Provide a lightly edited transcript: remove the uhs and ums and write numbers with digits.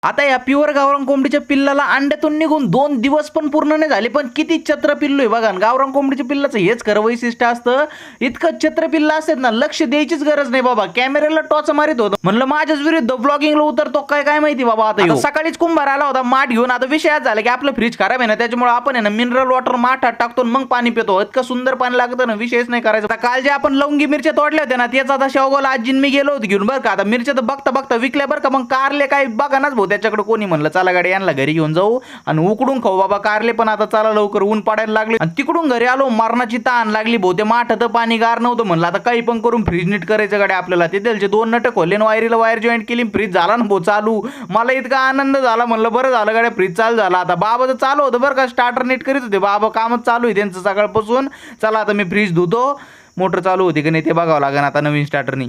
आता या प्युअर गावरान कोंबडीच्या पिल्लाला अंड्यातून निघून 2 दिवस पण पूर्ण नाही झाले, पण किती छत्र पिल्लू आहे बघा. गावरान कोंबडीच्या पिल्लाचं हेच खरं वैशिष्ट्य असतं. इतकं छत्र पिल्ला असतात ना, लक्ष द्यायचीच गरज नाही बाबा. कॅमेऱ्याला टॉर्च मारित होतं, म्हणलं माझ्याच विरुद्ध ब्लॉगिंगला उतरतो काय माहिती बाबा. आता सकाळीच कुंभार आला होता माठ घेऊन. आता विषय झाला की आपलं फ्रीज खराब आहे ना, त्याच्यामुळे आपण आहे ना मिनरल वॉटर माठात टाकतो मग पाणी पितो. इतकं सुंदर पाणी लागतं ना, विषयच नाही करायचा. आता काल जे आपण लवंगी मिरच्या तोडल्या होत्या ना, त्याचा आता शेवगावला आजीन मी गेलो होतो घेऊन बरं का. आता मिरच्या तर बघता विकल्या बरं का. मग कारले काय बघानाच भाऊ त्याच्याकडे कोणी. म्हणलं चला गाडी यांना घरी घेऊन जाऊ आणि उकडून खाऊ बाबा कारले. पण आता चला लवकर ऊन पडायला लागले आणि तिकडून घरी आलो मरणाची ताण लागली भाऊ. ते माठात पाणी गार नव्हतं. म्हणलं आता काही पण करून फ्रीज नीट करायचं गाडी आपल्याला. ते त्याचे 2 नट खोलले वायरीला वायर जॉईंट केली, फ्रीज झाला ना भाऊ चालू. मला इतका आनंद झाला, म्हणलं बरं झालं गाड्या फ्रीज चालू झाला. आता बाबा तर चालू होतं बरं का, स्टार्टर नीट करीत होते बाबा, कामच चालू आहे त्यांचं सकाळपासून. चला आता मी फ्रीज धुतो, मोटर चालू होती की नाही ते बघावं लागेल आता नवीन स्टार्टरनी.